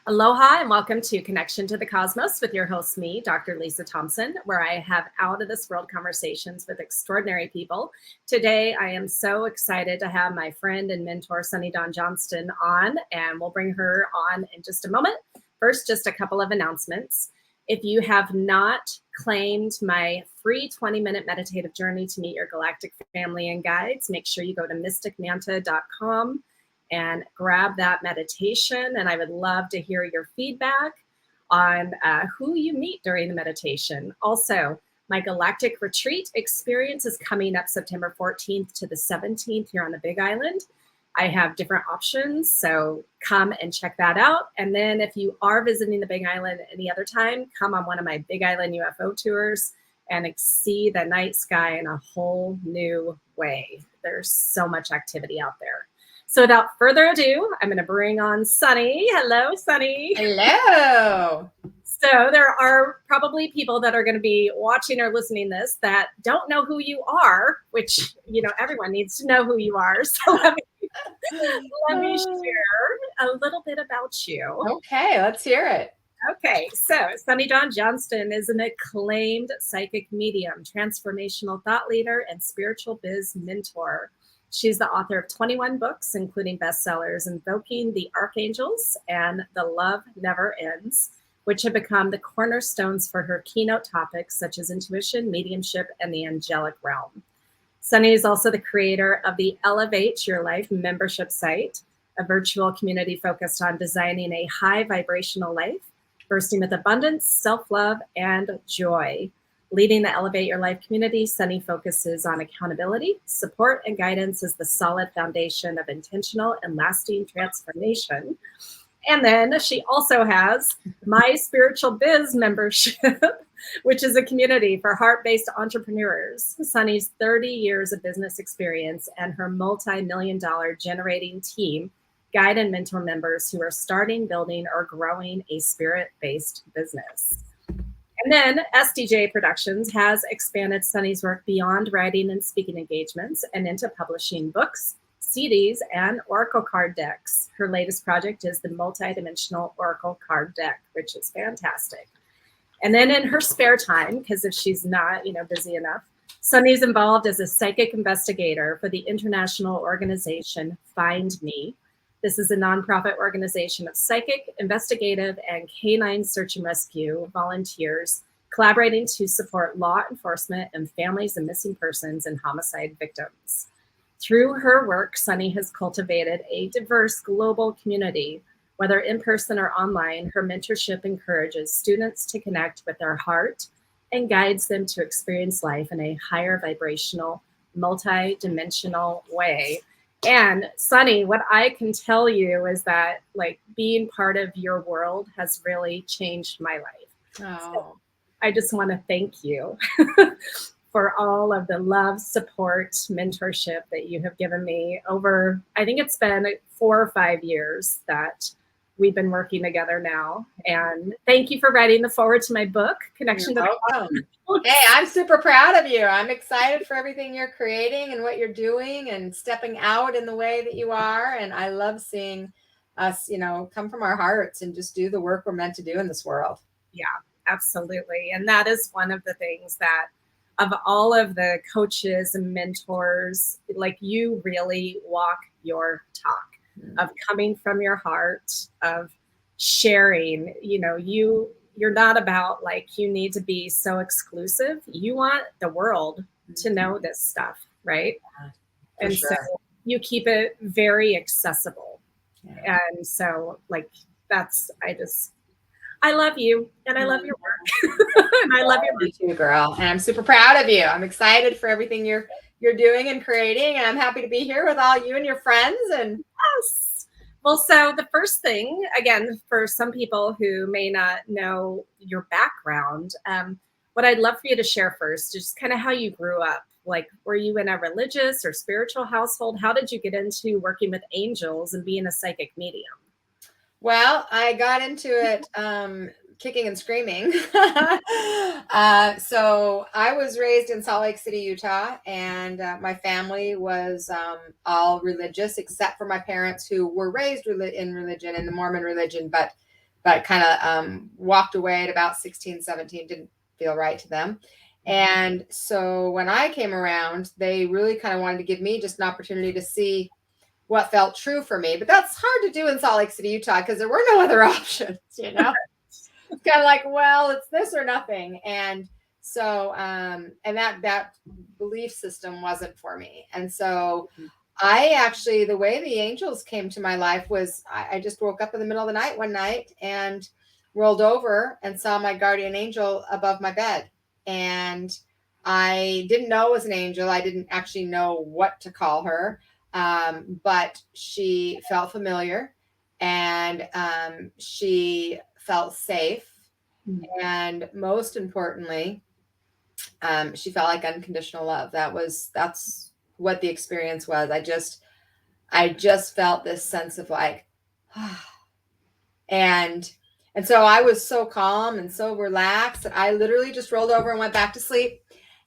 Aloha and welcome to Connection to the Cosmos with your host, me, Dr. Lisa Thompson, where I have out of this world conversations with extraordinary people. Today, I am so excited to have my friend and mentor, Sunny Dawn Johnston, on, and we'll bring her on in just a moment. First, just a couple of announcements. If you have not claimed my free 20-minute meditative journey to meet your galactic family and guides, make sure you go to mysticmanta.com and grab that meditation. And I would love to hear your feedback on who you meet during the meditation. Also, my Galactic Retreat experience is coming up September 14th to the 17th here on the Big Island. I have different options, so come and check that out. And then if you are visiting the Big Island any other time, come on one of my Big Island UFO tours and see the night sky in a whole new way. There's so much activity out there. So without further ado, I'm going to bring on Sunny. Hello, Sunny. Hello. So there are probably people that are going to be watching or listening to this that don't know who you are, which, you know, everyone needs to know who you are. So let me share a little bit about you. Okay, let's hear it. Okay, so Sunny Dawn Johnston is an acclaimed psychic medium, transformational thought leader, and spiritual biz mentor. She's the author of 21 books, including bestsellers Invoking, the Archangels, and The Love Never Ends, which have become the cornerstones for her keynote topics such as intuition, mediumship, and the angelic realm. Sunny is also the creator of the Elevate Your Life membership site, a virtual community focused on designing a high vibrational life, bursting with abundance, self-love, and joy. Leading the Elevate Your Life community, Sunny focuses on accountability, support, and guidance as the solid foundation of intentional and lasting transformation. And then she also has My Spiritual Biz membership, which is a community for heart-based entrepreneurs. Sunny's 30 years of business experience and her multi-million-dollar generating team guide and mentor members who are starting, building, or growing a spirit-based business. And then SDJ Productions has expanded Sunny's work beyond writing and speaking engagements and into publishing books, CDs, and Oracle card decks. Her latest project is the multi-dimensional Oracle card deck, which is fantastic. And then in her spare time, because if she's not, busy enough, Sunny's involved as a psychic investigator for the international organization Find Me. This is a nonprofit organization of psychic, investigative, and Canine Search Rescue volunteers collaborating to support law enforcement and families of missing persons and homicide victims. Through her work, Sunny has cultivated a diverse global community. Whether in person or online, her mentorship encourages students to connect with their heart and guides them to experience life in a higher vibrational, multi-dimensional way. And Sunny, what I can tell you is that being part of your world has really changed my life. Oh. So I just want to thank you for all of the love, support, mentorship that you have given me over, I think it's been 4 or 5 years that we've been working together now. And thank you for writing the foreword to my book, Connection to the Cosmos. Hey, I'm super proud of you. I'm excited for everything you're creating and what you're doing and stepping out in the way that you are. And I love seeing us, come from our hearts and just do the work we're meant to do in this world. Yeah, absolutely. And that is one of the things that of all of the coaches and mentors, you really walk your talk of coming from your heart, of sharing, you're not about you need to be so exclusive. You want the world to know this stuff, right? And sure. So you keep it very accessible. Yeah. And so I love you and I love your work. And I love you too, girl. And I'm super proud of you. I'm excited for everything you're doing and creating. And I'm happy to be here with all you and your friends. And yes. Well, so the first thing, again, for some people who may not know your background, what I'd love for you to share first is just kind of how you grew up. Were you in a religious or spiritual household? How did you get into working with angels and being a psychic medium? Well, I got into it kicking and screaming. So I was raised in Salt Lake City, Utah, and my family was all religious, except for my parents who were raised in religion, in the Mormon religion, but but kind of walked away at about 16, 17, didn't feel right to them. And so when I came around, they really kind of wanted to give me just an opportunity to see what felt true for me. But that's hard to do in Salt Lake City, Utah, because there were no other options, you know? It's kind of like, well, it's this or nothing. And so, and that belief system wasn't for me. And so I actually, the way the angels came to my life was I just woke up in the middle of the night one night and rolled over and saw my guardian angel above my bed. And I didn't know it was an angel. I didn't actually know what to call her. But she felt familiar, and she felt safe. And most importantly, she felt like unconditional love. That's what the experience was. I just felt this sense of like, and so I was so calm and so relaxed that I literally just rolled over and went back to sleep.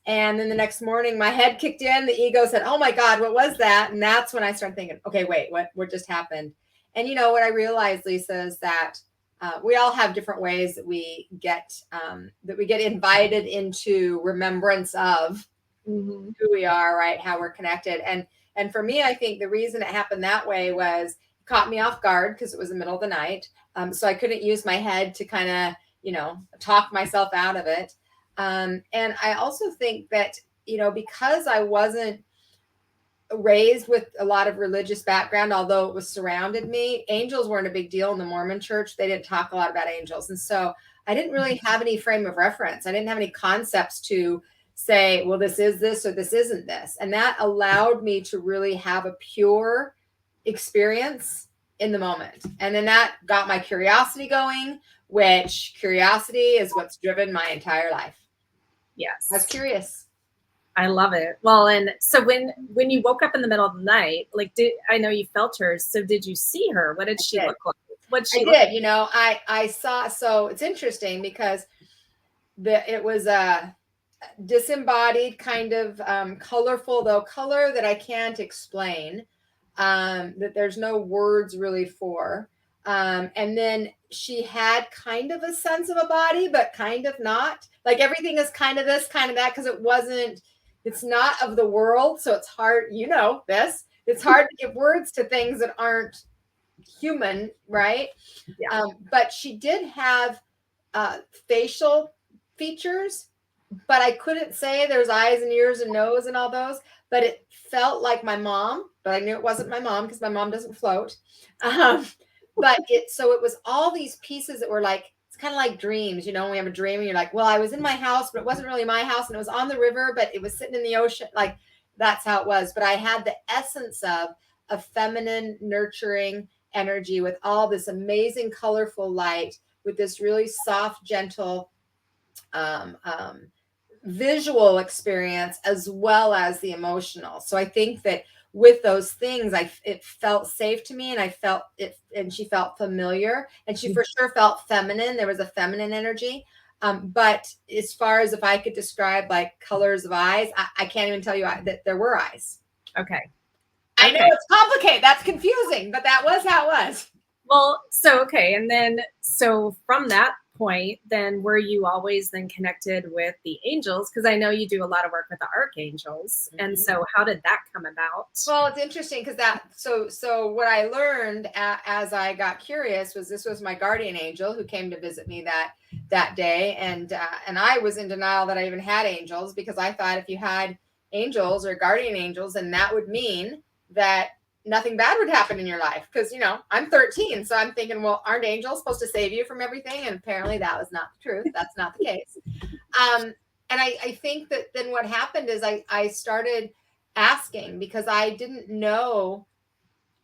And then the next morning, my head kicked in. The ego said, "Oh my God, what was that?" And that's when I started thinking, "Okay, wait, what just happened?" And you know what I realized, Lisa, is that we all have different ways that we get invited into remembrance of who we are, right? How we're connected. And for me, I think the reason it happened that way was it caught me off guard because it was the middle of the night. So I couldn't use my head to kind of, talk myself out of it. And I also think that, because I wasn't raised with a lot of religious background, although it was surrounded me, angels weren't a big deal in the Mormon church. They didn't talk a lot about angels. And so I didn't really have any frame of reference. I didn't have any concepts to say, well, this is this or this isn't this. And that allowed me to really have a pure experience in the moment. And then that got my curiosity going, which curiosity is what's driven my entire life. Yes. I was curious. I love it. Well, and so when you woke up in the middle of the night, like, I know you felt her. So did you see her? What did she look like? I did. I saw. So it's interesting because it was a disembodied kind of colorful, though color that I can't explain. That there's no words really for. And then she had kind of a sense of a body, but kind of not. Like everything is kind of this, kind of that, because it's not of the world. So it's hard, it's hard to give words to things that aren't human, right? Yeah. But she did have facial features, but I couldn't say there's eyes and ears and nose and all those, but it felt like my mom, but I knew it wasn't my mom because my mom doesn't float. But it was all these pieces that were like, it's kind of like dreams, we have a dream and you're like, well, I was in my house, but it wasn't really my house and it was on the river, but it was sitting in the ocean. Like that's how it was. But I had the essence of a feminine, nurturing energy with all this amazing, colorful light, with this really soft, gentle, visual experience, as well as the emotional. So I think that with those things, it felt safe to me, and I felt it, and she felt familiar, and she for sure felt feminine. There was a feminine energy. But as far as if I could describe like colors of eyes, I can't even tell you that there were eyes. Okay. I know it's complicated. That's confusing, but that was how it was. Well, okay. And then, so from that point, then were you always then connected with the angels? Because I know you do a lot of work with the archangels. And so how did that come about? Well, it's interesting because so what I learned as I got curious was this was my guardian angel who came to visit me that day. And I was in denial that I even had angels, because I thought if you had angels or guardian angels, then that would mean that nothing bad would happen in your life. Because, I'm 13. So I'm thinking, well, aren't angels supposed to save you from everything? And apparently that was not the truth. That's not the case. And I think that then what happened is I started asking, because I didn't know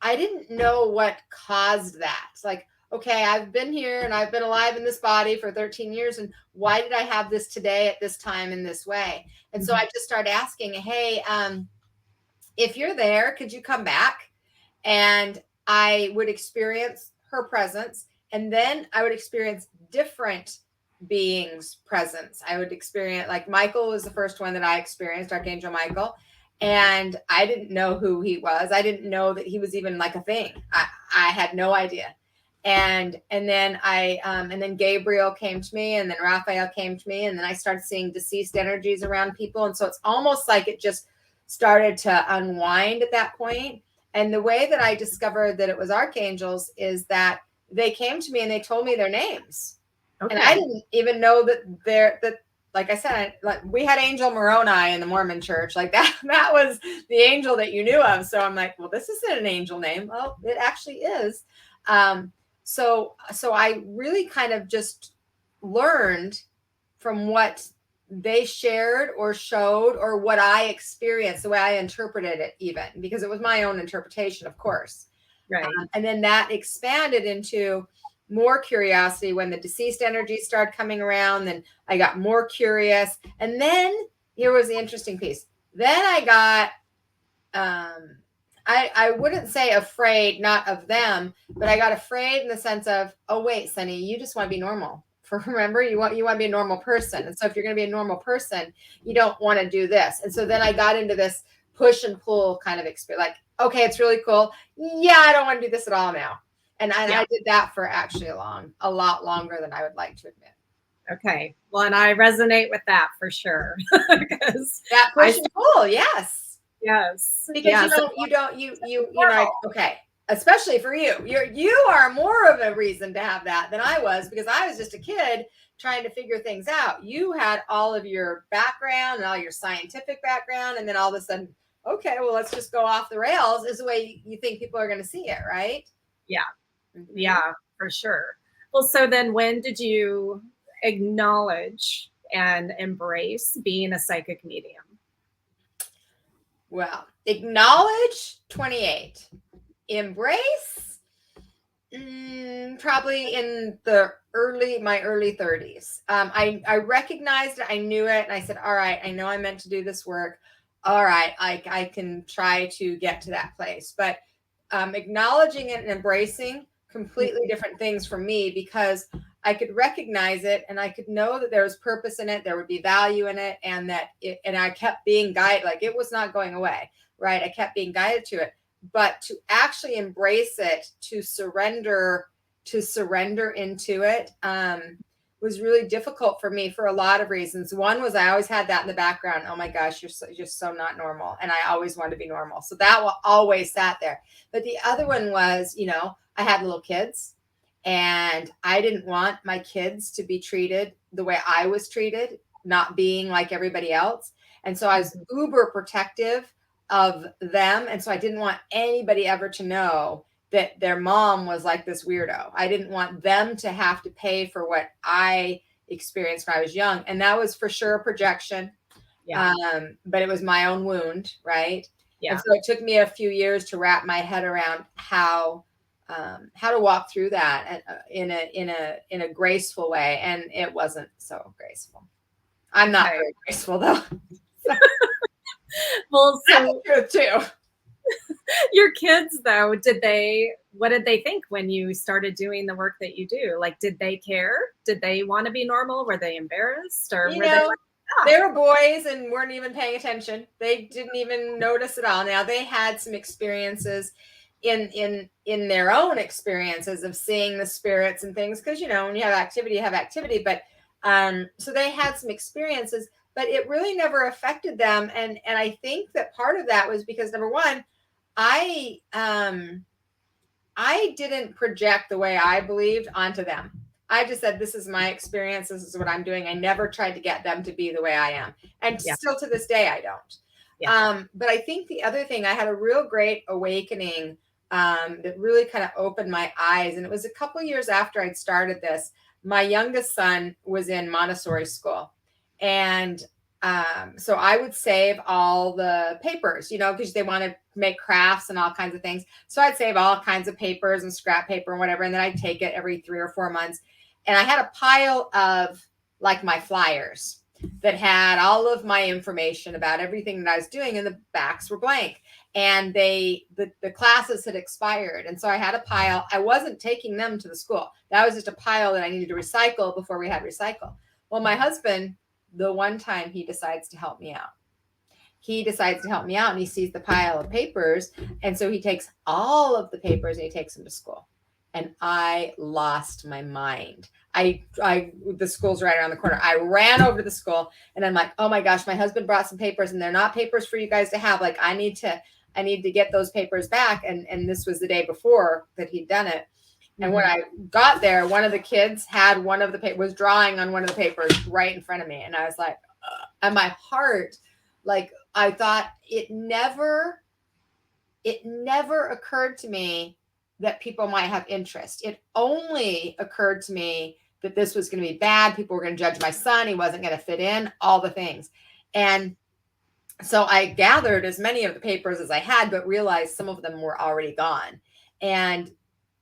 what caused that. It's like, okay, I've been here and I've been alive in this body for 13 years. And why did I have this today at this time in this way? And so I just started asking, hey, if you're there, could you come back? And I would experience her presence. And then I would experience different beings' presence. I would experience, like, Michael was the first one that I experienced, Archangel Michael. And I didn't know who he was. I didn't know that he was even like a thing. I had no idea. And then and then Gabriel came to me, and then Raphael came to me, and then I started seeing deceased energies around people. And so it's almost like it just started to unwind at that point. And the way that I discovered that it was archangels is that they came to me and they told me their names. Okay. And I didn't even know that like I said, like we had Angel Moroni in the Mormon church, like that was the angel that you knew of. So I'm like, well, this isn't an angel name. Well, it actually is. So I really kind of just learned from what they shared or showed or what I experienced, the way I interpreted it, even because it was my own interpretation, of course. Right. And then that expanded into more curiosity when the deceased energy started coming around. Then I got more curious. And then here was the interesting piece. Then I got, I wouldn't say afraid, not of them, but I got afraid in the sense of, oh, wait, Sunny, you just want to be normal. Remember, you want to be a normal person. And so if you're going to be a normal person, you don't want to do this. And so then I got into this push and pull kind of experience, like, okay, it's really cool. Yeah, I don't want to do this at all now. And I did that for actually a lot longer than I would like to admit. Okay. Well, and I resonate with that for sure. Because that push and pull, yes. Yes. Because you know, okay. Especially for you. You are more of a reason to have that than I was, because I was just a kid trying to figure things out. You had all of your background and all your scientific background, and then all of a sudden, okay, well, let's just go off the rails is the way you think people are going to see it, right? Yeah. Mm-hmm. Yeah, for sure. Well, so then when did you acknowledge and embrace being a psychic medium? Well, acknowledge 28. Embrace probably in my early 30s. I recognized it, I knew it, and I said, all right, I know I'm meant to do this work. All right, I can try to get to that place. But acknowledging it and embracing completely different things for me, because I could recognize it and I could know that there was purpose in it, there would be value in it, and and I kept being guided, like it was not going away, right? I kept being guided to it. But to actually embrace it, to surrender into it, was really difficult for me for a lot of reasons. One was I always had that in the background. Oh my gosh, you're so not normal. And I always wanted to be normal. So that always sat there. But the other one was, I had little kids, and I didn't want my kids to be treated the way I was treated, not being like everybody else. And so I was uber protective of them. And so I didn't want anybody ever to know that their mom was like this weirdo. I didn't want them to have to pay for what I experienced when I was young. And that was for sure a projection. Yeah. But it was my own wound, right? Yeah. And so it took me a few years to wrap my head around how to walk through that in a graceful way. And it wasn't so graceful. I'm not very graceful though. Well, so that's true too. Your kids, though, what did they think when you started doing the work that you do? Like, did they care? Did they want to be normal? Were they embarrassed? Or they were boys and weren't even paying attention. They didn't even notice at all. Now, they had some experiences in their own experiences of seeing the spirits and things, because when you have activity, you have activity. But so they had some experiences, but it really never affected them. And I think that part of that was because, number one, I didn't project the way I believed onto them. I just said, this is my experience. This is what I'm doing. I never tried to get them to be the way I am. And still to this day, I don't. Yeah. But I think the other thing, I had a real great awakening that really kind of opened my eyes. And it was a couple of years after I'd started this. My youngest son was in Montessori school. And so I would save all the papers, because they want to make crafts and all kinds of things. So I'd save all kinds of papers and scrap paper and whatever. And then I'd take it every 3 or 4 months. And I had a pile of like my flyers that had all of my information about everything that I was doing, and the backs were blank. And the classes had expired. And so I had a pile. I wasn't taking them to the school. That was just a pile that I needed to recycle before we had recycle. Well, my husband, the one time he decides to help me out. He decides to help me out, and he sees the pile of papers. And so he takes all of the papers and he takes them to school. and I lost my mind. The school's right around the corner. I ran over to the school and I'm like, oh my gosh, my husband brought some papers and they're not papers for you guys to have. Like, I need to get those papers back. And this was the day before that he'd done it. And when I got there, one of the kids had was drawing on one of the papers right in front of me. And I was like, ugh. And my heart, like, I thought it never occurred to me that people might have interest. It only occurred to me that this was going to be bad. People were going to judge my son. He wasn't going to fit in, all the things. And so I gathered as many of the papers as I had, but realized some of them were already gone. And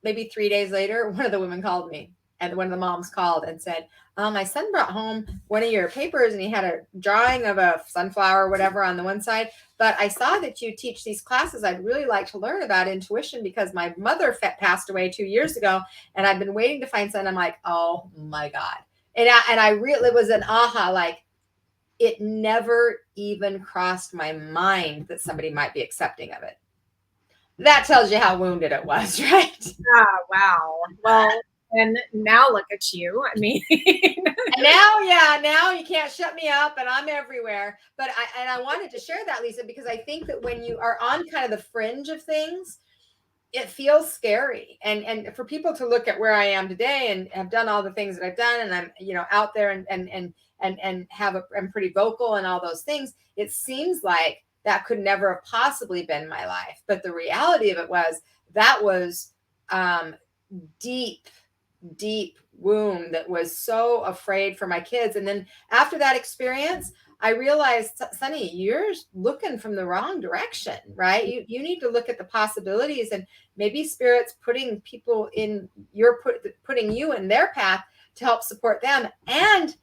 maybe 3 days later, one of the women called me, and one of the moms called and said, my son brought home one of your papers and he had a drawing of a sunflower or whatever on the one side. But I saw that you teach these classes. I'd really like to learn about intuition because my mother passed away 2 years ago and I've been waiting to find something. I'm like, oh my God. And I really, it was an aha, like it never even crossed my mind that somebody might be accepting of it. That tells you how wounded it was, right? Yeah, wow. Well, and now look at you. I mean, now you can't shut me up and I'm everywhere. But I wanted to share that, Lisa, because I think that when you are on kind of the fringe of things, it feels scary. And for people to look at where I am today and have done all the things that I've done, and I'm, out there and I'm pretty vocal and all those things, it seems like that could never have possibly been my life. But the reality of it was that was deep wound that was so afraid for my kids. And then after that experience, I realized, Sunny, you're looking from the wrong direction, right? You need to look at the possibilities, and maybe Spirit's putting people in putting you in their path to help support them, and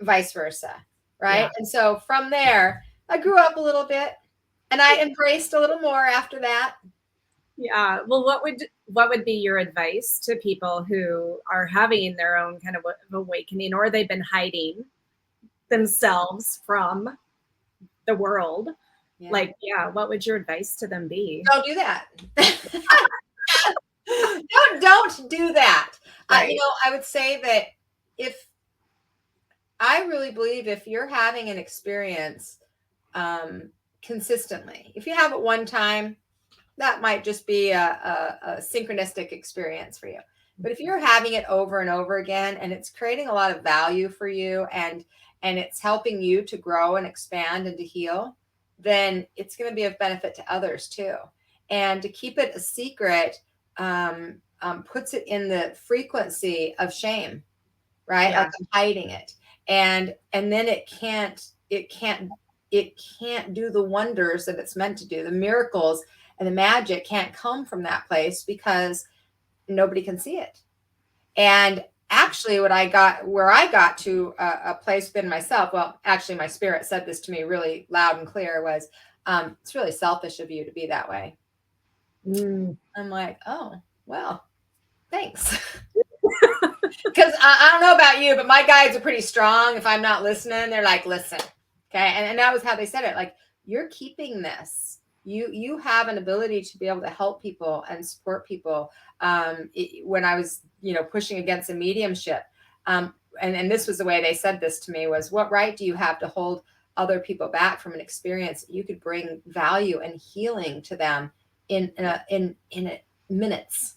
vice versa, right? Yeah. And so from there, I grew up a little bit, and I embraced a little more after that. Yeah. Well, what would be your advice to people who are having their own kind of awakening, or they've been hiding themselves from the world? Yeah. Like, what would your advice to them be? Don't do that. don't do that. Right. I would say that I really believe if you're having an experience consistently, if you have it one time, that might just be a synchronistic experience for you. But if you're having it over and over again, and it's creating a lot of value for you, and it's helping you to grow and expand and to heal, then it's going to be of benefit to others too. And to keep it a secret puts it in the frequency of shame, right? Yeah. Of hiding it. And then it can't do the wonders that it's meant to do. The miracles and the magic can't come from that place because nobody can see it. And actually where I got to a place within myself, well, actually my spirit said this to me really loud and clear, was it's really selfish of you to be that way. I'm like, oh, well, thanks. Because I don't know about you, but my guides are pretty strong. If I'm not listening, they're like, listen. Okay. And that was how they said it. Like, you're keeping this. You have an ability to be able to help people and support people. When I was, pushing against a mediumship, and this was the way they said this to me, was, what right do you have to hold other people back from an experience you could bring value and healing to them in minutes?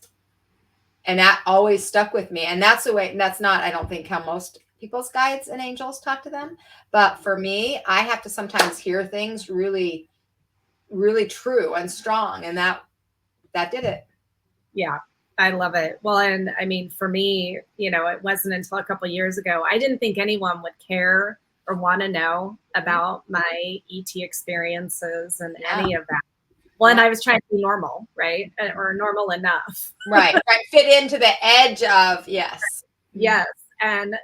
And that always stuck with me. And that's the way, and that's not, I don't think, how most people's guides and angels talk to them. But for me, I have to sometimes hear things really, really true and strong. And that did it. Yeah, I love it. Well, and I mean, for me, it wasn't until a couple of years ago, I didn't think anyone would care or want to know about my ET experiences and any of that. Well, and I was trying to be normal, right? Or normal enough. Right. Fit into the edge of, yes. Yes.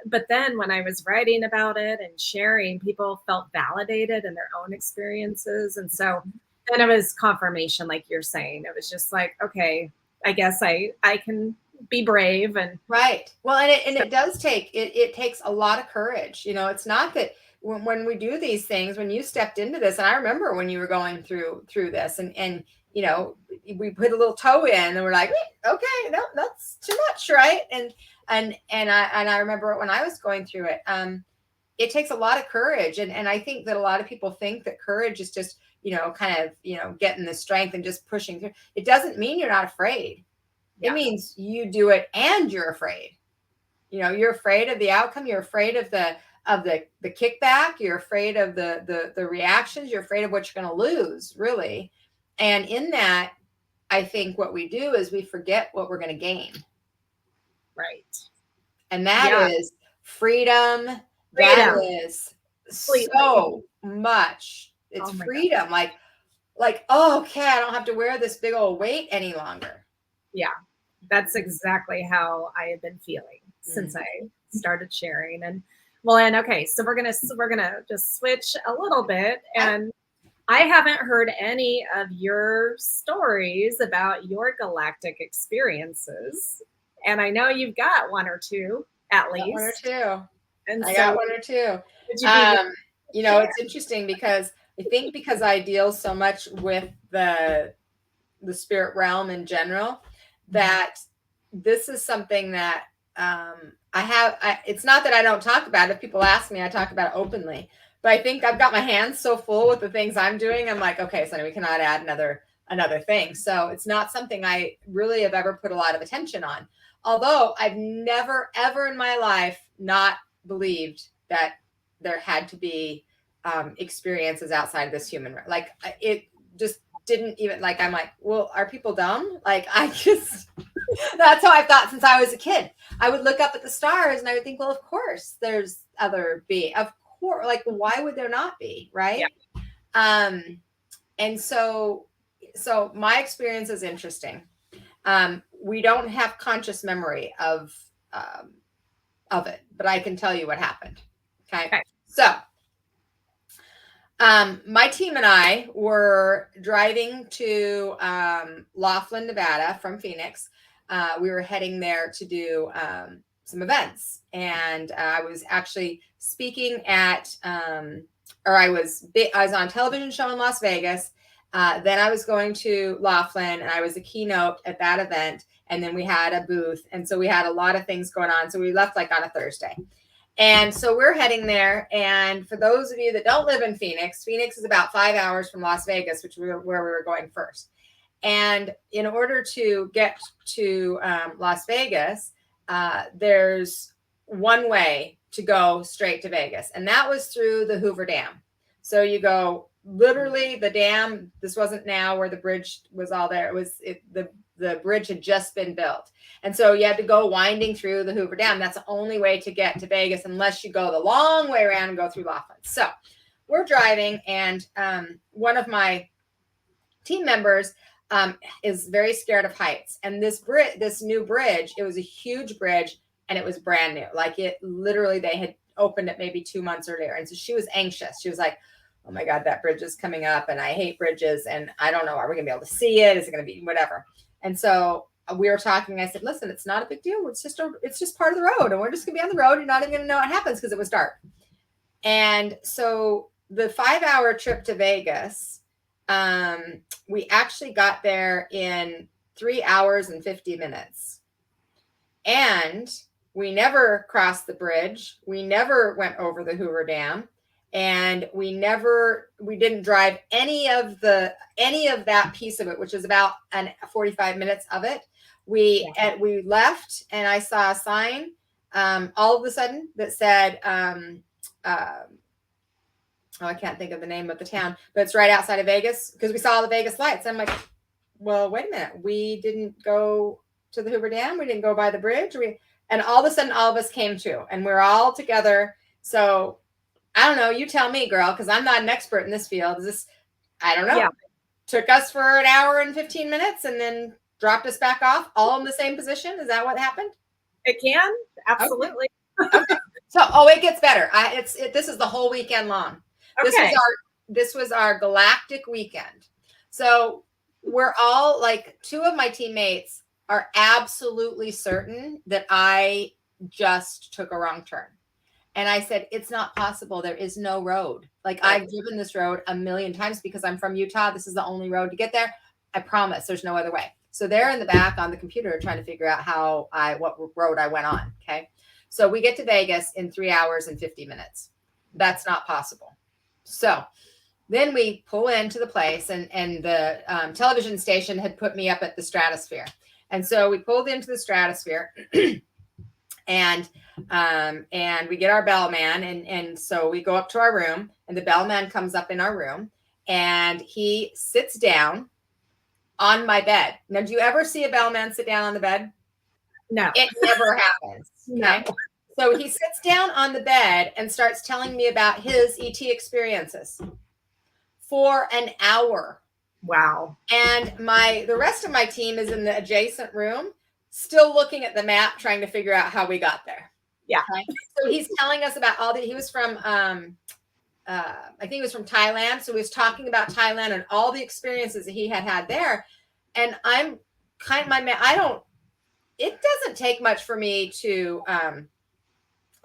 But then when I was writing about it and sharing, people felt validated in their own experiences. And so then it was confirmation, like you're saying. It was just like, okay, I guess I can be brave. And right. Well, and it does take, it takes a lot of courage. It's not that when we do these things, when you stepped into this, and I remember when you were going through this, and we put a little toe in and we're like, okay, no, that's too much, right? And I remember when I was going through it, it takes a lot of courage. And I think that a lot of people think that courage is just, kind of, getting the strength and just pushing through. It doesn't mean you're not afraid. Yeah. It means you do it and you're afraid. You're afraid of the outcome. You're afraid of the kickback. You're afraid of the reactions. You're afraid of what you're going to lose, really. And in that, I think what we do is we forget what we're going to gain. Right. And that is freedom. That is so much. It's freedom. God. Like, oh, okay, I don't have to wear this big old weight any longer. Yeah. That's exactly how I have been feeling since I started sharing. And okay, so we're gonna just switch a little bit. And I haven't heard any of your stories about your galactic experiences. And I know you've got one or two at least. One or two. And I got one or two. It's interesting because I think because I deal so much with the spirit realm in general, that this is something that it's not that I don't talk about it. If people ask me, I talk about it openly. But I think I've got my hands so full with the things I'm doing. I'm like, okay, Sunny, we cannot add another thing. So it's not something I really have ever put a lot of attention on. Although I've never, ever in my life not believed that there had to be experiences outside of this human. Like it just didn't even I'm like, well, are people dumb? Like that's how I thought since I was a kid. I would look up at the stars and I would think, well, of course there's other beings. Of course, like why would there not be? Right. Yeah. And so my experience is interesting. We don't have conscious memory of it, but I can tell you what happened. Okay. So my team and I were driving to Laughlin, Nevada from Phoenix. We were heading there to do some events. And I was actually speaking at, I was on a television show in Las Vegas. Then I was going to Laughlin and I was a keynote at that event. And then we had a booth. And so we had a lot of things going on. So we left on a Thursday. And so we're heading there. And for those of you that don't live in Phoenix, Phoenix is about 5 hours from Las Vegas, which where we were going first. And in order to get to Las Vegas, there's one way to go straight to Vegas. And that was through the Hoover Dam. So you go literally the dam. This wasn't now where the bridge was all there. It was the bridge had just been built. And so you had to go winding through the Hoover Dam. That's the only way to get to Vegas unless you go the long way around and go through Laughlin. So we're driving and one of my team members is very scared of heights. And this new bridge, it was a huge bridge and it was brand new. Like it literally, they had opened it maybe 2 months earlier. And so she was anxious. She was like, oh my God, that bridge is coming up and I hate bridges. And I don't know, are we gonna be able to see it? Is it gonna be whatever? And so we were talking. I said, listen, it's not a big deal. It's just part of the road. And we're just gonna be on the road. You're not even gonna know what happens because it was dark. And so the 5-hour trip to Vegas, we actually got there in 3 hours and 50 minutes. And we never crossed the bridge. We never went over the Hoover Dam. And we didn't drive any of that piece of it, which is about 45 minutes of it. We left and I saw a sign all of a sudden that said, I can't think of the name of the town, but it's right outside of Vegas because we saw the Vegas lights. I'm like, well, wait a minute. We didn't go to the Hoover Dam. We didn't go by the bridge. And all of a sudden, all of us came to, and we're all together. So I don't know. You tell me, girl, because I'm not an expert in this field. I don't know. Yeah. Took us for an hour and 15 minutes and then dropped us back off all in the same position. Is that what happened? It can. Absolutely. Okay. So, it gets better. This is the whole weekend long. Okay. This was our galactic weekend. So we're all like, 2 of my teammates are absolutely certain that I just took a wrong turn. And I said, it's not possible. There is no road. Like I've driven this road a million times because I'm from Utah. This is the only road to get there. I promise there's no other way. So they're in the back on the computer trying to figure out what road I went on. Okay. So we get to Vegas in 3 hours and 50 minutes. That's not possible. So then we pull into the place, and the television station had put me up at the Stratosphere. And so we pulled into the Stratosphere and we get our bellman. And so we go up to our room, and the bellman comes up in our room, and he sits down on my bed. Now, do you ever see a bellman sit down on the bed? No. It never happens. Okay. No. So he sits down on the bed and starts telling me about his ET experiences for an hour. Wow. And the rest of my team is in the adjacent room, still looking at the map, trying to figure out how we got there. Yeah. Okay? So he's telling us about he was from, I think he was from Thailand. So he was talking about Thailand and all the experiences that he had there. And I'm it doesn't take much for me to, I'm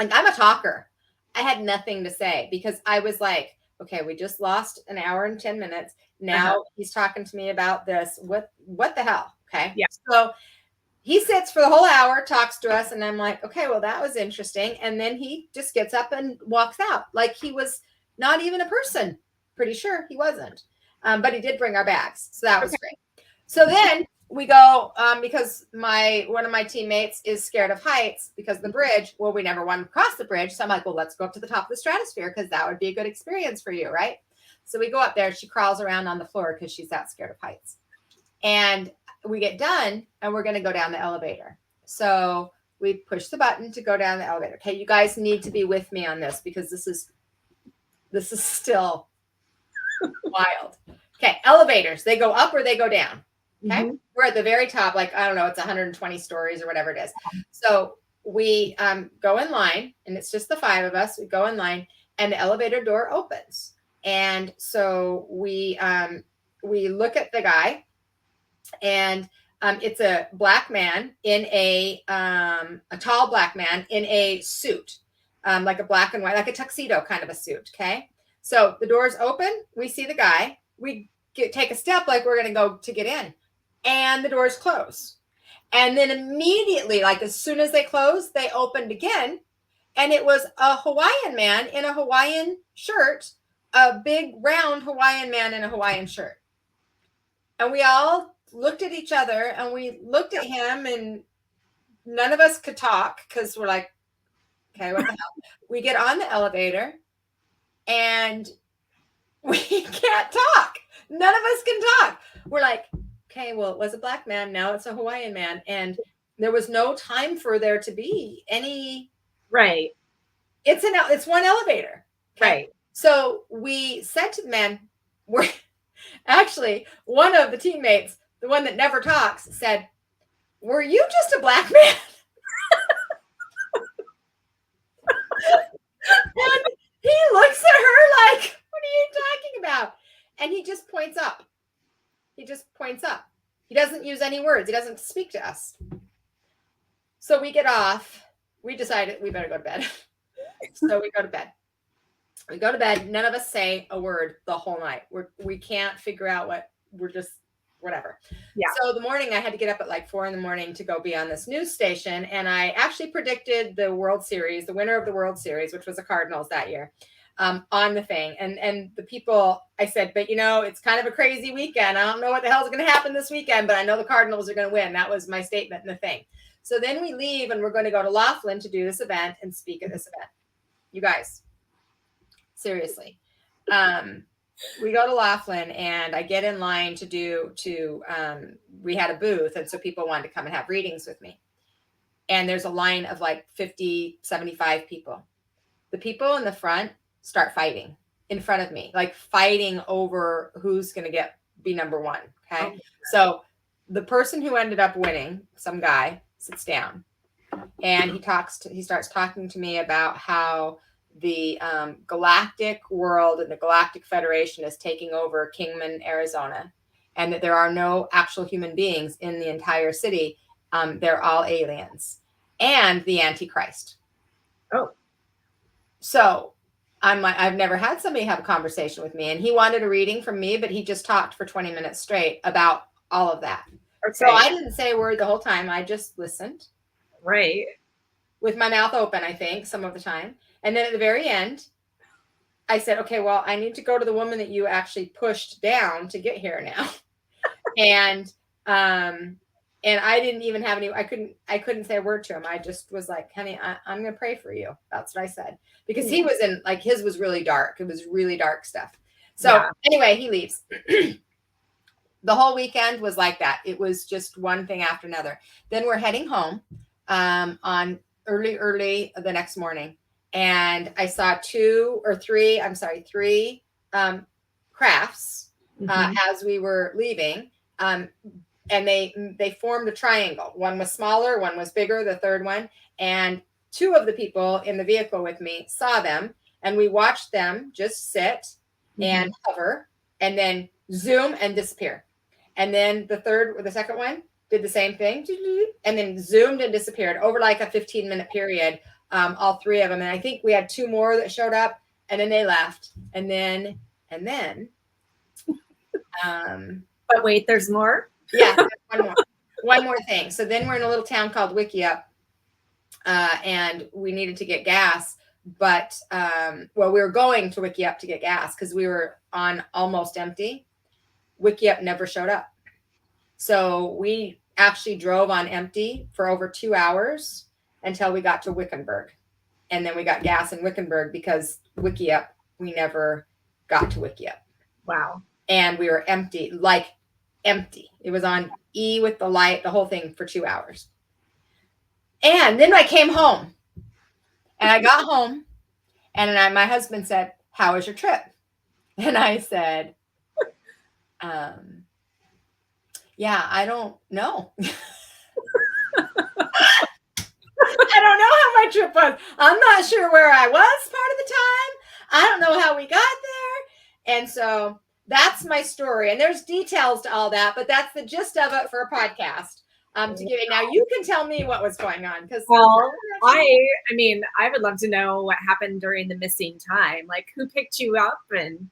a talker. I had nothing to say because I was like, okay, we just lost an hour and 10 minutes. Now he's talking to me about this. What the hell? Okay. Yeah. So he sits for the whole hour, talks to us. And I'm like, okay, well, that was interesting. And then he just gets up and walks out like he was not even a person. Pretty sure he wasn't. But he did bring our bags. So that was great. So then we go, because one of my teammates is scared of heights because of the bridge. Well, we never wanted to cross the bridge. So I'm like, well, let's go up to the top of the Stratosphere because that would be a good experience for you, right? So we go up there. She crawls around on the floor because she's that scared of heights. And we get done and we're going to go down the elevator. So we push the button to go down the elevator. Okay, you guys need to be with me on this because this is still wild. Okay, elevators, they go up or they go down. Okay. Mm-hmm. We're at the very top, like, I don't know, it's 120 stories or whatever it is. So we go in line, and it's just the 5 of us. We go in line and the elevator door opens. And so we look at the guy, and it's a black man in a tall black man in a suit, like a black and white, like a tuxedo kind of a suit. Okay. So the doors open, we see the guy, we take a step like we're going to go to get in. And the doors close. And then immediately, like as soon as they closed, they opened again. And it was a Hawaiian man in a Hawaiian shirt, a big round Hawaiian man in a Hawaiian shirt. And we all looked at each other and we looked at him, and none of us could talk because we're like, okay, what the hell? We get on the elevator and we can't talk. None of us can talk. We're like, okay, well, it was a black man. Now it's a Hawaiian man. And there was no time for there to be any. Right. It's one elevator. Okay? Right. So we said to the man, we're actually, one of the teammates, the one that never talks, said, were you just a black man? And he looks at her like, what are you talking about? And he just points up. He just points up. He doesn't use any words. He doesn't speak to us. So we get off. We decided we better go to bed. So we go to bed. We go to bed. None of us say a word the whole night. We can't figure out we're just whatever. Yeah. So the morning I had to get up at like 4 a.m. to go be on this news station. And I actually predicted the World Series, the winner of the World Series, which was the Cardinals that year. On the thing. And the people, I said, but it's kind of a crazy weekend. I don't know what the hell's going to happen this weekend, but I know the Cardinals are going to win. That was my statement in the thing. So then we leave and we're going to go to Laughlin to do this event and speak at this event. You guys, seriously. We go to Laughlin and I get in line we had a booth. And so people wanted to come and have readings with me. And there's a line of like 50, 75 people. The people in the front start fighting in front of me, like fighting over who's going to be number one. Okay. Oh. So the person who ended up winning, some guy, sits down and he starts talking to me about how the galactic world and the Galactic Federation is taking over Kingman, Arizona, and that there are no actual human beings in the entire city. They're all aliens and the Antichrist. Oh. So I'm like, I've never had somebody have a conversation with me, and he wanted a reading from me, but he just talked for 20 minutes straight about all of that. Okay. So I didn't say a word the whole time. I just listened. Right. With my mouth open, I think, some of the time. And then at the very end, I said, okay, well, I need to go to the woman that you actually pushed down to get here now. And I didn't even have any, I couldn't say a word to him. I just was like, honey, I'm going to pray for you. That's what I said. Because he was in, like, his was really dark. It was really dark stuff. So anyway, he leaves. The whole weekend was like that. It was just one thing after another. Then we're heading home on early the next morning. And I saw three crafts as we were leaving. And they formed a triangle. One was smaller, one was bigger, the third one. And two of the people in the vehicle with me saw them, and we watched them just sit and hover and then zoom and disappear. And then the second one did the same thing and then zoomed and disappeared over like a 15-minute period. All three of them. And I think we had two more that showed up, and then they left. And then but wait, there's more. Yeah, one more thing. So then we're in a little town called Wickiup, and we needed to get gas. But we were going to Wickiup to get gas because we were on almost empty. Wickiup never showed up, so we actually drove on empty for over 2 hours until we got to Wickenburg, and then we got gas in Wickenburg because Wickiup, we never got to Wickiup. Wow. And we were empty. It was on E with the light, the whole thing, for 2 hours. And then I came home, and I got home, and my husband said, "How was your trip?" And I said, yeah, I don't know. I don't know how my trip was. I'm not sure where I was part of the time. I don't know how we got there. And so that's my story. And there's details to all that, but that's the gist of it for a podcast. To give it. Now you can tell me what was going on, because I mean, I would love to know what happened during the missing time. Like, who picked you up? And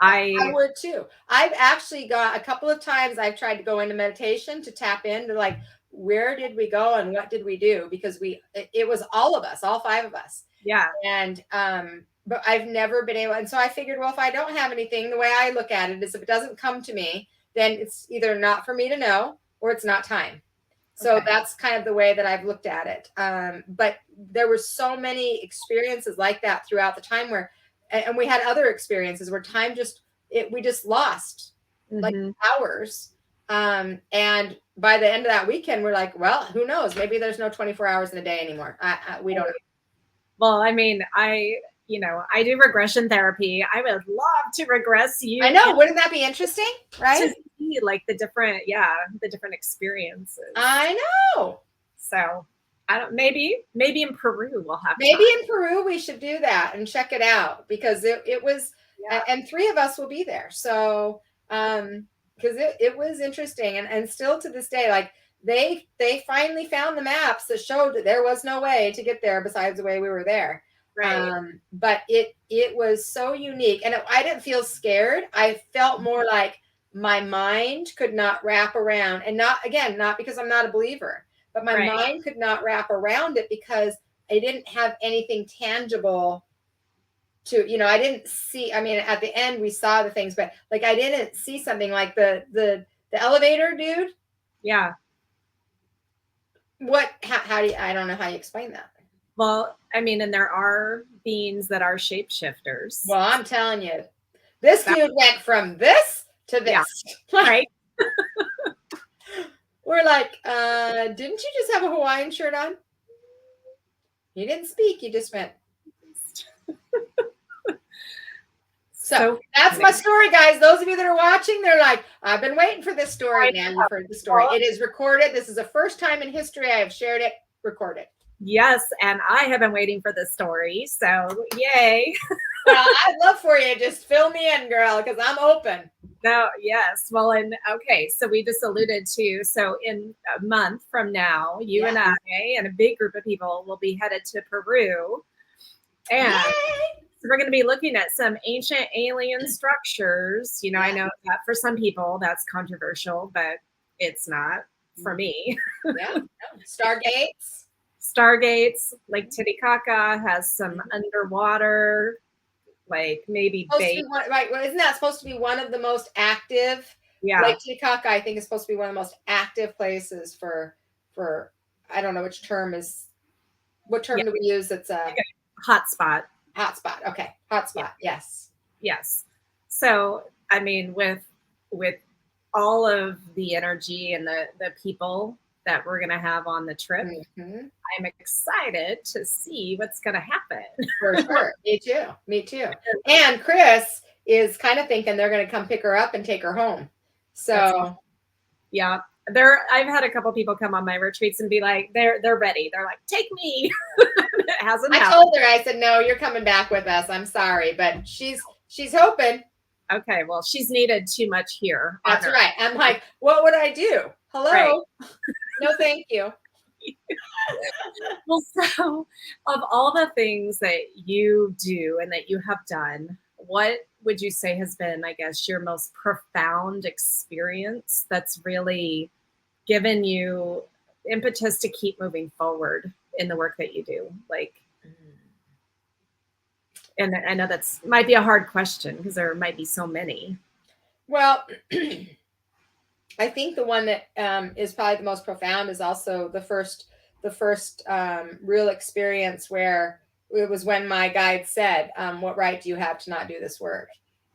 I would too. I've actually got a couple of times I've tried to go into meditation to tap into, like, where did we go and what did we do? Because it was all of us, all five of us. Yeah. And but I've never been able. And so I figured, well, if I don't have anything, the way I look at it is, if it doesn't come to me, then it's either not for me to know or it's not time. So that's kind of the way that I've looked at it. But there were so many experiences like that throughout the time where, and we had other experiences where time we just lost like hours. And by the end of that weekend, we're like, well, who knows? Maybe there's no 24 hours in a day anymore. We don't know. Well, I mean, I do regression therapy. I would love to regress you. I know. Wouldn't that be interesting? Right? To see, like, the different experiences. I know. So I don't, maybe in Peru we'll have in Peru we should do that and check it out, because it was, and three of us will be there. So, because it was interesting, and still to this day, like, they finally found the maps that showed that there was no way to get there besides the way we were there. Right. But it was so unique, and I didn't feel scared. I felt more like my mind could not wrap around, and not because I'm not a believer, but my mind could not wrap around it because I didn't have anything tangible to, I didn't see, I mean, at the end we saw the things, but like, I didn't see something like the elevator dude. Yeah. How do you, I don't know how you explain that. Well, I mean, and there are beings that are shapeshifters. Well, I'm telling you, this dude went from this to this. Yeah. Right. We're like, didn't you just have a Hawaiian shirt on? You didn't speak. You just went. So that's my story, guys. Those of you that are watching, they're like, I've been waiting for this story. Now you've heard the story. It is recorded. This is the first time in history I have shared it recorded. Yes, and I have been waiting for this story. So yay. Well, I'd love for you. Just fill me in, girl, because I'm open. No, yes. Well, and okay, so we just alluded to, so in a month from now, you and I and a big group of people will be headed to Peru. And So we're going to be looking at some ancient alien structures. You know, I know that for some people that's controversial, but it's not for me. Yeah. Stargates. Stargates, Lake Titicaca has some underwater, like maybe bait. Right. Well, isn't that supposed to be one of the most active? Yeah. Lake Titicaca, I think, is supposed to be one of the most active places for I don't know which term is, what term do we use? It's a hotspot. Hotspot. Okay. Hotspot. Yeah. Yes. Yes. So, I mean, with all of the energy and the people that we're going to have on the trip, I'm excited to see what's going to happen. For sure. Me too. Me too. And Chris is kind of thinking they're going to come pick her up and take her home. So, yeah. I've had a couple people come on my retreats and be like, they're ready. They're like, take me. It hasn't happened. I told her, I said, no, you're coming back with us. I'm sorry, but she's hoping. Okay, well, she's needed too much here. That's right. I'm like, what would I do? Hello? Right. No, thank you. Well, so of all the things that you do and that you have done, what would you say has been, I guess, your most profound experience that's really given you impetus to keep moving forward in the work that you do? Like, and I know that's might be a hard question because there might be so many. Well, I think the one that is probably the most profound is also the first real experience where it was when my guide said, what right do you have to not do this work?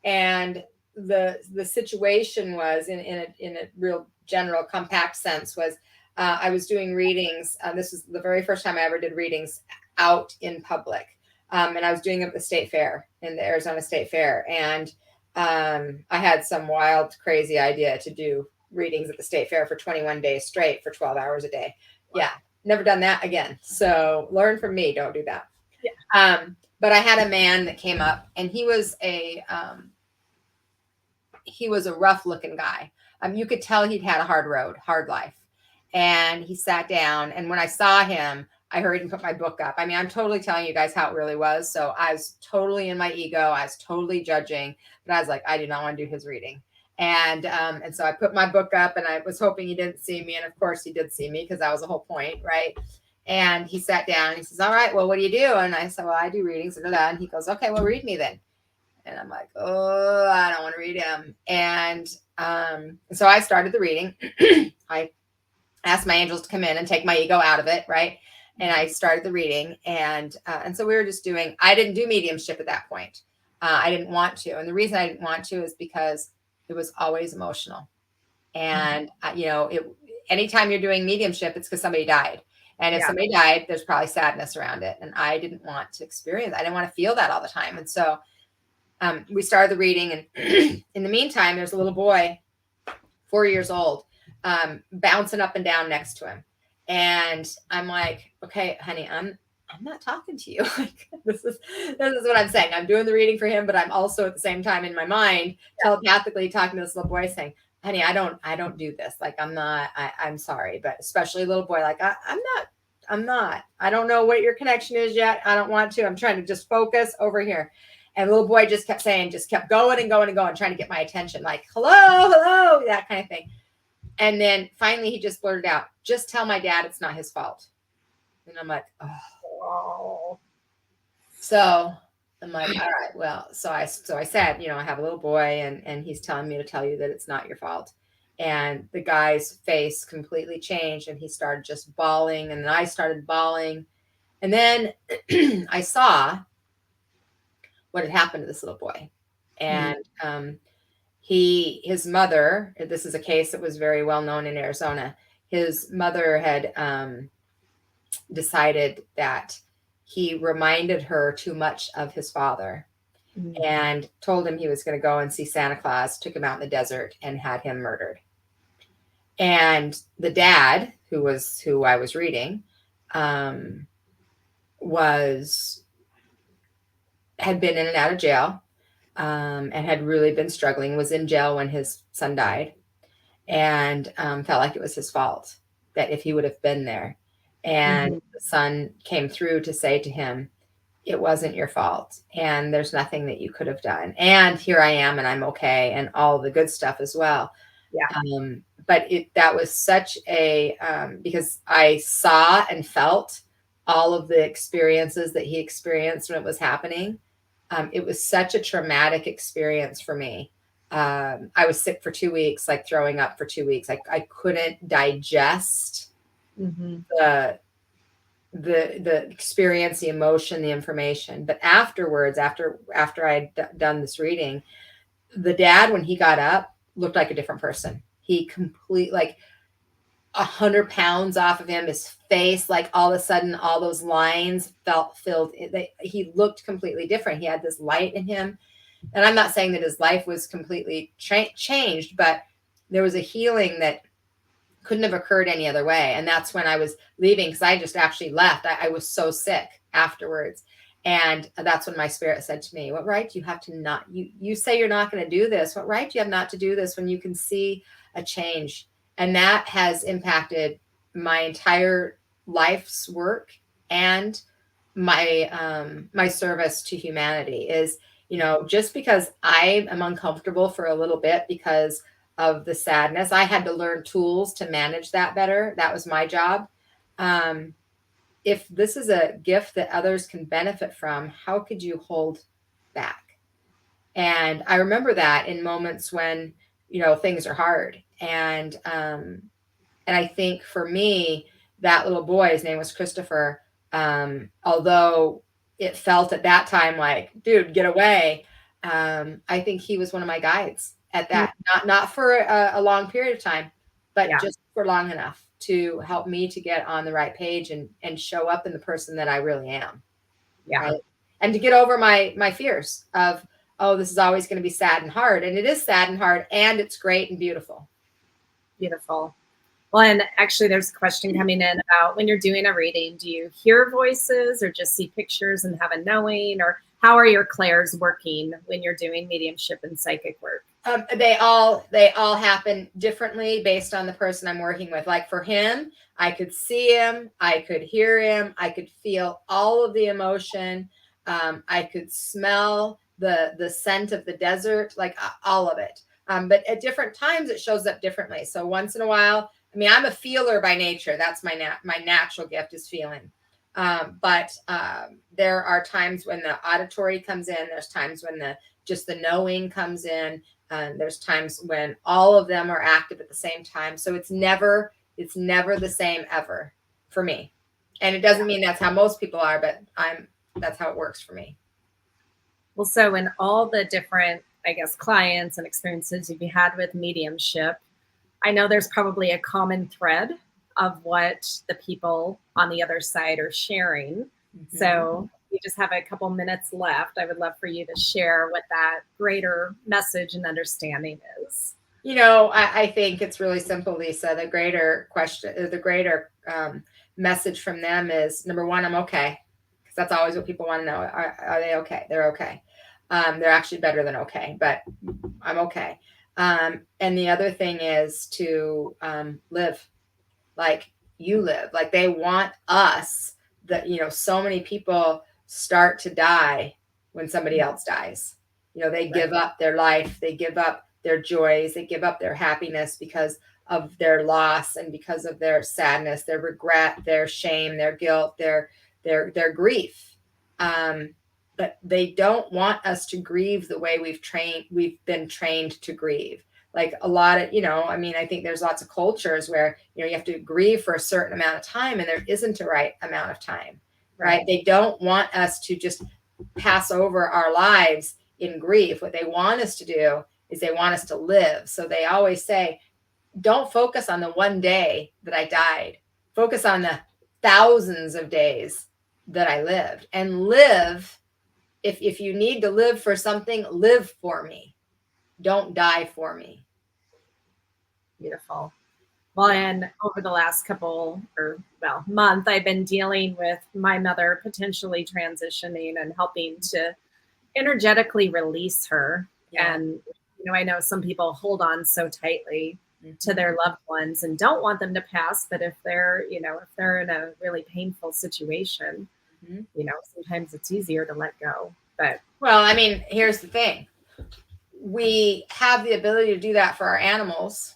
And the situation was in a real general compact sense was I was doing readings. This was the very first time I ever did readings out in public. And I was doing it at the state fair, in the Arizona State Fair. And I had some wild, crazy idea to do readings at the state fair for 21 days straight for 12 hours a day. Wow. Yeah. Never done that again. So learn from me. Don't do that. Yeah. But I had a man that came up, and he was a rough looking guy. You could tell he'd had a hard road, hard life. And he sat down, and when I saw him, I hurried and put my book up. I mean, I'm totally telling you guys how it really was. So I was totally in my ego. I was totally judging, but I was like, I do not want to do his reading. And so I put my book up, and I was hoping he didn't see me. And of course he did see me, because that was the whole point. Right. And he sat down, and he says, all right, well, what do you do? And I said, well, I do readings. And he goes, okay, well, read me then. And I'm like, oh, I don't want to read him. And so I started the reading. I asked my angels to come in and take my ego out of it. Right. And I started the reading, and so we were just doing, I didn't do mediumship at that point. I didn't want to. And the reason I didn't want to is because it was always emotional. And, anytime you're doing mediumship, it's because somebody died. And if somebody died, there's probably sadness around it. And I didn't want to experience, I didn't want to feel that all the time. And so we started the reading, and in the meantime, there's a little boy, 4 years old, bouncing up and down next to him. And I'm like, okay, honey, I'm not talking to you. Like, this is what I'm saying. I'm doing the reading for him, but I'm also at the same time in my mind telepathically talking to this little boy, saying, honey, I don't do this. Like, I'm sorry, but especially a little boy, like, I'm not, I don't know what your connection is yet. I don't want to, I'm trying to just focus over here. And the little boy just kept going and going and going, trying to get my attention, like, hello, that kind of thing. And then finally he just blurted out, just tell my dad it's not his fault. And I'm like, oh. So I'm like, all right, well, so I said, I have a little boy, and he's telling me to tell you that it's not your fault. And the guy's face completely changed, and he started just bawling, and then I started bawling. And then I saw what had happened to this little boy. And his mother, this is a case that was very well known in Arizona. His mother had decided that he reminded her too much of his father, and told him he was going to go and see Santa Claus, took him out in the desert, and had him murdered. And the dad, who I was reading, had been in and out of jail, and had really been struggling, was in jail when his son died, and felt like it was his fault, that if he would have been there. And the son came through to say to him, it wasn't your fault, and there's nothing that you could have done. And here I am, and I'm okay, and all the good stuff as well. Yeah. But that was such a, because I saw and felt all of the experiences that he experienced when it was happening. It was such a traumatic experience for me. I was sick for 2 weeks, like throwing up for 2 weeks. I couldn't digest the experience, the emotion, the information. But afterwards, after I'd done this reading, the dad, when he got up, looked like a different person. He like 100 pounds off of him, his face, like all of a sudden, all those lines felt filled. He looked completely different. He had this light in him. And I'm not saying that his life was completely changed, but there was a healing that couldn't have occurred any other way. And that's when I was leaving, because I just actually left. I was so sick afterwards. And that's when my spirit said to me, what right do you have to not, you say you're not going to do this. What right do you have not to do this when you can see a change? And that has impacted my entire life's work and my my service to humanity. Is, you know, just because I am uncomfortable for a little bit because of the sadness, I had to learn tools to manage that better. That was my job. If this is a gift that others can benefit from, how could you hold back? And I remember that in moments when, you know, things are hard. And I think for me, that little boy, his name was Christopher, although it felt at that time like, dude, get away. I think he was one of my guides at that, not for a long period of time, but just for long enough to help me to get on the right page and show up in the person that I really am. Yeah. Right? And to get over my fears of, oh, this is always going to be sad and hard. And it is sad and hard, and it's great and beautiful. Beautiful. Well, and actually there's a question coming in about, when you're doing a reading, do you hear voices or just see pictures and have a knowing, or how are your clairs working when you're doing mediumship and psychic work? They all happen differently based on the person I'm working with. Like for him, I could see him, I could hear him, I could feel all of the emotion. I could smell the scent of the desert, like all of it. But at different times it shows up differently. So once in a while, I mean, I'm a feeler by nature. That's my natural gift, is feeling. But there are times when the auditory comes in. There's times when just the knowing comes in. There's times when all of them are active at the same time. So it's never the same ever for me. And it doesn't mean that's how most people are, but that's how it works for me. Well, so in all the different, I guess, clients and experiences you've had with mediumship, I know there's probably a common thread of what the people on the other side are sharing. So we just have a couple minutes left. I would love for you to share what that greater message and understanding is. You know, I think it's really simple, Lisa. The greater question, the greater message from them is, number one, I'm okay. Because that's always what people want to know. Are they okay? They're okay. They're actually better than okay, but I'm okay. And the other thing is to live like you live. Like they want us, that, you know, so many people start to die when somebody else dies. You know, they give up their life, they give up their joys, they give up their happiness because of their loss and because of their sadness, their regret, their shame, their guilt, their grief. But they don't want us to grieve the way we've been trained to grieve. Like a lot of, you know, I mean, I think there's lots of cultures where, you know, you have to grieve for a certain amount of time, and there isn't a right amount of time, right? They don't want us to just pass over our lives in grief. What they want us to do is they want us to live. So they always say, don't focus on the one day that I died. Focus on the thousands of days that I lived, and live. If you need to live for something, live for me. Don't die for me. Beautiful. Well, and over the last month, I've been dealing with my mother potentially transitioning and helping to energetically release her. Yeah. And, you know, I know some people hold on so tightly to their loved ones and don't want them to pass. But if they're in a really painful situation, You know, sometimes it's easier to let go. But well, I mean, here's the thing. We have the ability to do that for our animals.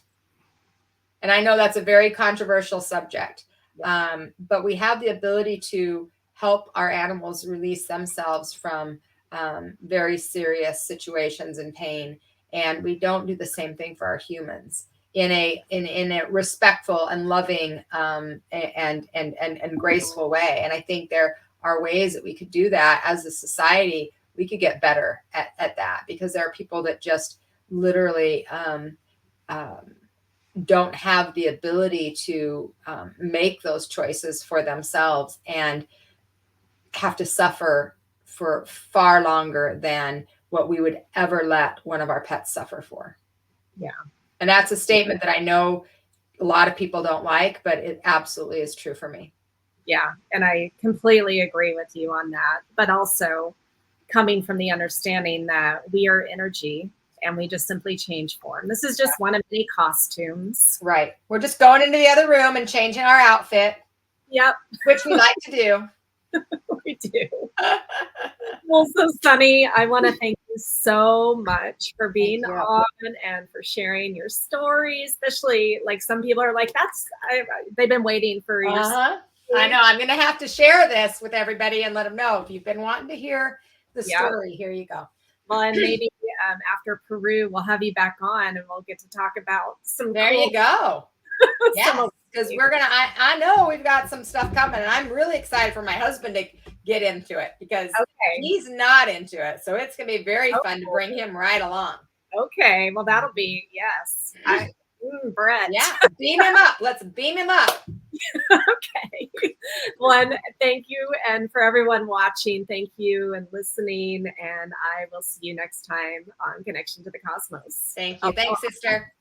And I know that's a very controversial subject, but we have the ability to help our animals release themselves from very serious situations and pain. And we don't do the same thing for our humans in a respectful and loving and graceful way. And I think there are ways that we could do that as a society. We could get better at that, because there are people that just literally don't have the ability to make those choices for themselves and have to suffer for far longer than what we would ever let one of our pets suffer for. Yeah. And that's a statement that I know a lot of people don't like, but it absolutely is true for me. Yeah. And I completely agree with you on that. But also coming from the understanding that we are energy and we just simply change form. This is just one of many costumes. Right. We're just going into the other room and changing our outfit. Yep. Which we like to do. We do. Well, so Sunny, I want to thank you so much for being on and for sharing your story, especially like some people are like, they've been waiting for your story. I know. I'm going to have to share this with everybody and let them know, if you've been wanting to hear the story, here you go. Well, and maybe after Peru, we'll have you back on and we'll get to talk about some. There you go. Yeah, because we're going to, I know we've got some stuff coming, and I'm really excited for my husband to get into it, because he's not into it. So it's going to be very fun to bring him right along. Okay. Well, that'll be, yes. Brett. Yeah. Beam him up. Let's beam him up. Okay. Well, thank you. And for everyone watching, thank you and listening. And I will see you next time on Connection to the Cosmos. Thank you. Thanks, sister.